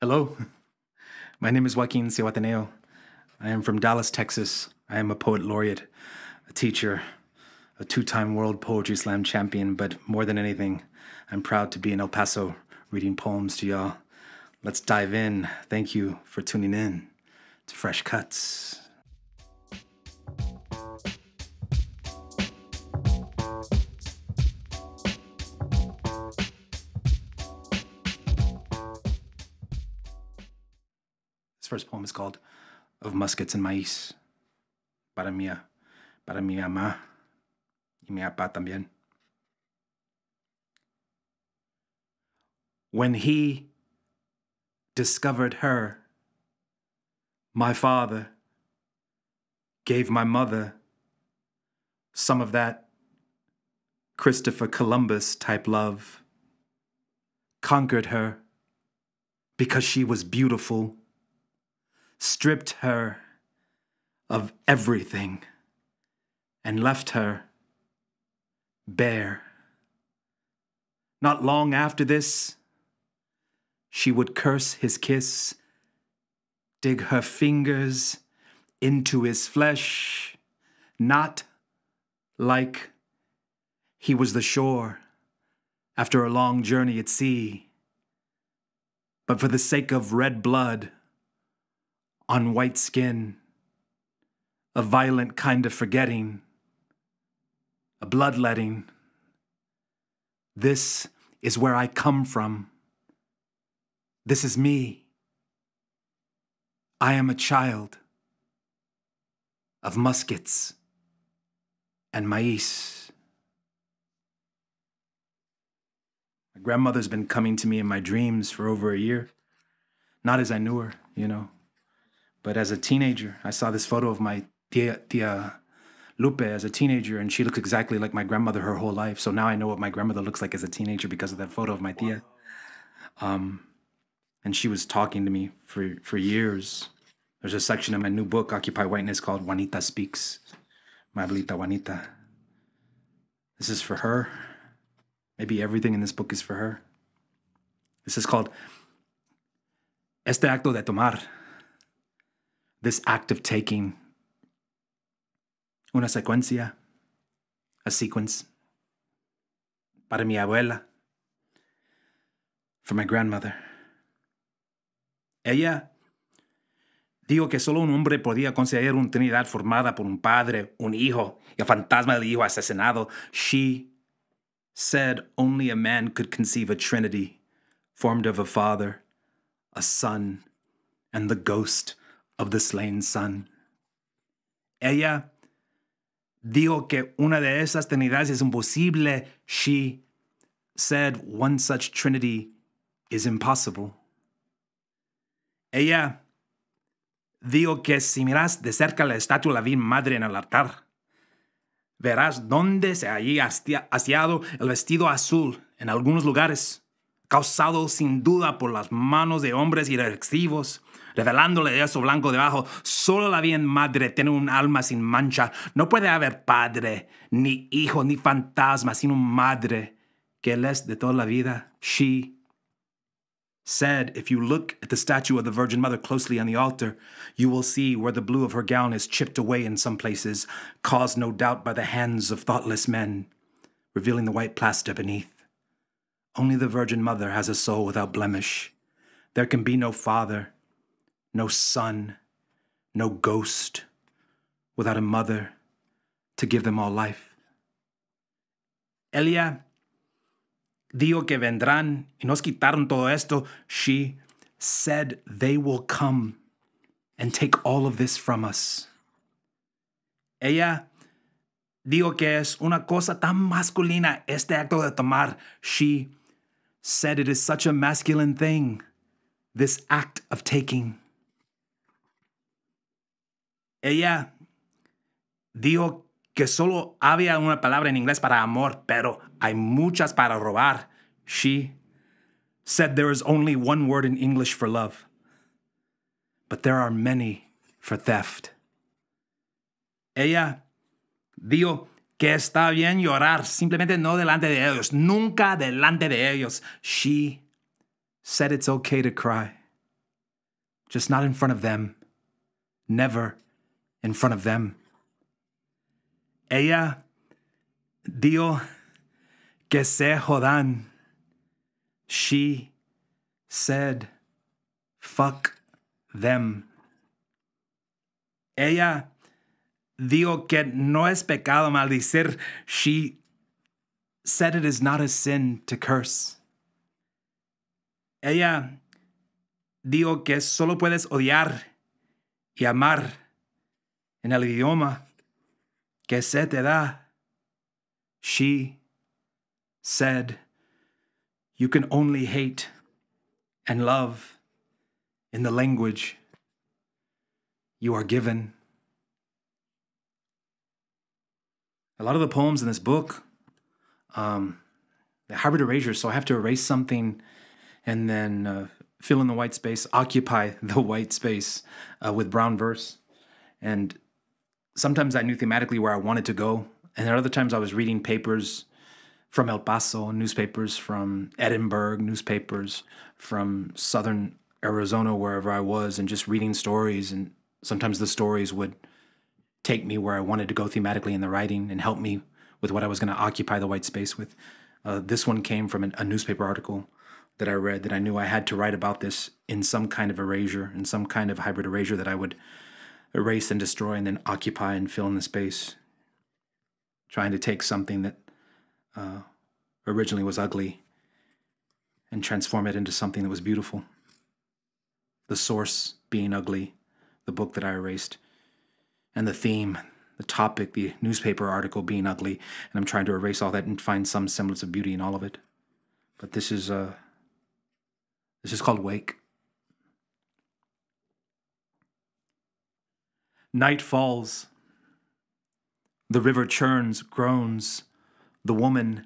Hello, my name is Joaquin Zihuatanejo. I am from Dallas, Texas. I am a poet laureate, a teacher, a two-time World Poetry Slam champion, but more than anything, I'm proud to be in El Paso reading poems to y'all. Let's dive in. Thank you for tuning in to Fresh Cuts. This first poem is called Of Muskets and Maíz. Para mi mamá y mi papá también. When he discovered her, my father gave my mother some of that Christopher Columbus type love, conquered her because she was beautiful, stripped her of everything, and left her bare. Not long after this, she would curse his kiss, dig her fingers into his flesh, not like he was the shore after a long journey at sea, but for the sake of red blood on white skin, a violent kind of forgetting, a bloodletting. This is where I come from. This is me. I am a child of muskets and maíz. My grandmother's been coming to me in my dreams for over a year. Not as I knew her, but as a teenager. I saw this photo of my tia Lupe as a teenager, and she looked exactly like my grandmother her whole life. So now I know what my grandmother looks like as a teenager because of that photo of my tia. And she was talking to me for years. There's a section in my new book, Occupy Whiteness, called Juanita Speaks. My abuelita Juanita. This is for her. Maybe everything in this book is for her. This is called Este acto de tomar. This act of taking. Una secuencia. A sequence. Para mi abuela. For my grandmother. Ella dijo que solo un hombre podía concebir una trinidad formada por un padre, un hijo y el fantasma del hijo asesinado. She said only a man could conceive a trinity formed of a father, a son, and the ghost of the slain son. Ella dijo que una de esas trinidades es imposible. She said one such trinity is impossible. Ella dijo que si miras de cerca la estatua de la Virgen Madre en el altar, verás dónde se haya hastiado el vestido azul en algunos lugares, causado sin duda por las manos de hombres irreflexivos, revelándole eso blanco debajo. Solo la Virgen Madre tiene un alma sin mancha. No puede haber padre, ni hijo, ni fantasma, sino madre, que él es de toda la vida. She said, if you look at the statue of the Virgin Mother closely on the altar, you will see where the blue of her gown is chipped away in some places, caused no doubt by the hands of thoughtless men, revealing the white plaster beneath. Only the Virgin Mother has a soul without blemish. There can be no father, no son, no ghost, without a mother to give them all life. Ella dijo que vendrán y nos quitaron todo esto. She said they will come and take all of this from us. Ella dijo que es una cosa tan masculina este acto de tomar. She said it is such a masculine thing, this act of taking. Ella dijo que solo había una palabra en inglés para amor, pero hay muchas para robar. She said there is only one word in English for love, but there are many for theft. Ella dijo que está bien llorar, simplemente no delante de ellos, nunca delante de ellos. She said it's okay to cry, just not in front of them. Never in front of them. Ella dijo que se jodan. She said, fuck them. Ella dijo que no es pecado maldecir. She said it is not a sin to curse. Ella dijo que solo puedes odiar y amar en el idioma que se te da. She said, you can only hate and love in the language you are given. A lot of the poems in this book, they hybrid erasure, so I have to erase something and then fill in the white space, occupy the white space with brown verse. And sometimes I knew thematically where I wanted to go, and at other times I was reading papers from El Paso, newspapers from Edinburgh, newspapers from southern Arizona, wherever I was, and just reading stories. And sometimes the stories would take me where I wanted to go thematically in the writing and help me with what I was going to occupy the white space with. This one came from a newspaper article that I read that I knew I had to write about this in some kind of erasure, in some kind of hybrid erasure that I would erase and destroy and then occupy and fill in the space. Trying to take something that originally was ugly and transform it into something that was beautiful. The source being ugly, the book that I erased, and the theme, the topic, the newspaper article being ugly, and I'm trying to erase all that and find some semblance of beauty in all of it. But this is called Wake. Night falls. The river churns, groans. The woman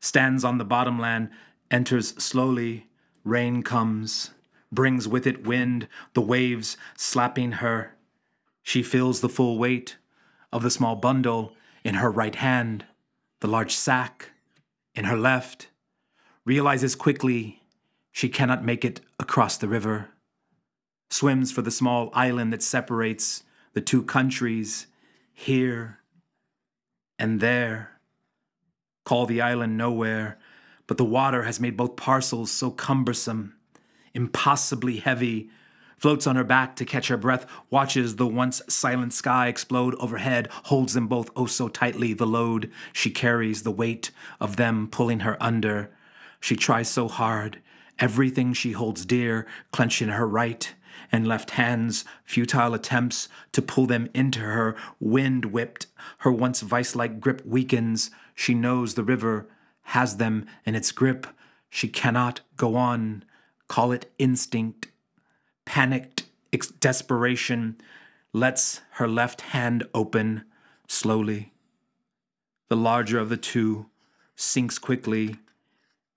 stands on the bottomland, enters slowly. Rain comes, brings with it wind, the waves slapping her. She feels the full weight of the small bundle in her right hand, the large sack in her left. Realizes quickly she cannot make it across the river. Swims for the small island that separates the two countries, here and there. Call the island nowhere, but the water has made both parcels so cumbersome, impossibly heavy. Floats on her back to catch her breath, watches the once silent sky explode overhead, holds them both oh so tightly, the load she carries, the weight of them pulling her under. She tries so hard, everything she holds dear, clenched in her right and left hands, futile attempts to pull them into her, wind-whipped. Her once vice-like grip weakens. She knows the river has them in its grip. She cannot go on. Call it instinct. Panicked desperation lets her left hand open slowly. The larger of the two sinks quickly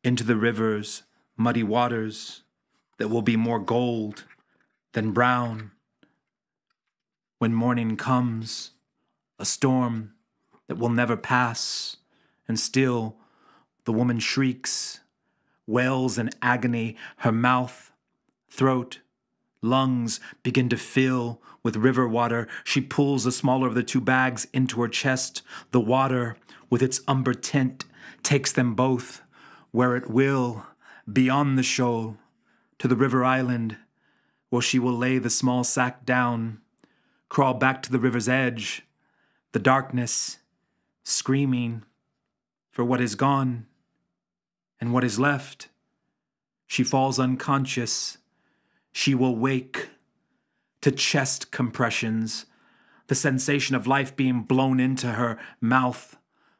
into the river's muddy waters that will be more gold than brown. When morning comes, a storm that will never pass, and still the woman shrieks, wails in agony, her mouth, throat, lungs begin to fill with river water. She pulls the smaller of the two bags into her chest. The water, with its umber tint, takes them both where it will, beyond the shoal, to the river island, where she will lay the small sack down, crawl back to the river's edge, the darkness, screaming for what is gone and what is left. She falls unconscious. She will wake to chest compressions, the sensation of life being blown into her mouth,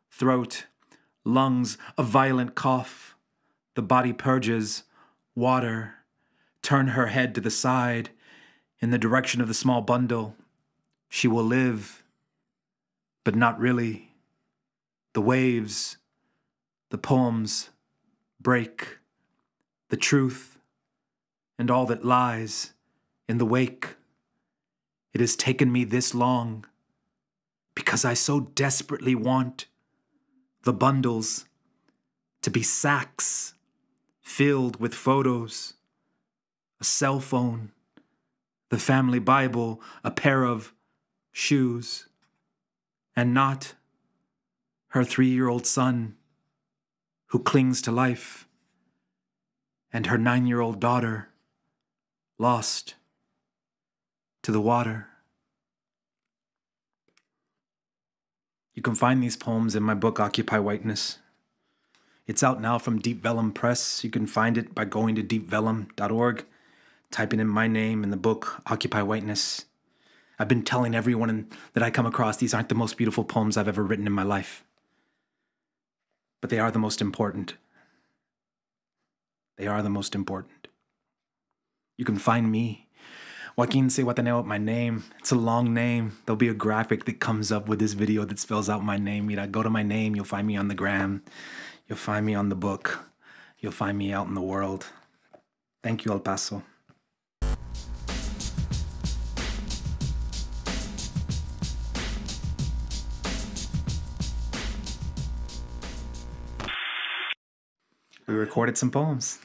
throat, lungs, a violent cough. The body purges, water. Turn her head to the side, in the direction of the small bundle. She will live, but not really. The waves, the poems break, the truth, and all that lies in the wake. It has taken me this long because I so desperately want the bundles to be sacks filled with photos, a cell phone, the family Bible, a pair of shoes, and not her 3-year-old son who clings to life, and her 9-year-old daughter lost to the water. You can find these poems in my book, Occupy Whiteness. It's out now from Deep Vellum Press. You can find it by going to deepvellum.org, typing in my name in the book, Occupy Whiteness. I've been telling everyone that I come across, these aren't the most beautiful poems I've ever written in my life. But they are the most important. They are the most important. You can find me, Joaquin Zihuatanejo, my name. It's a long name. There'll be a graphic that comes up with this video that spells out my name. Mira, go to my name. You'll find me on the gram. You'll find me on the book. You'll find me out in the world. Thank you, El Paso. We recorded some poems.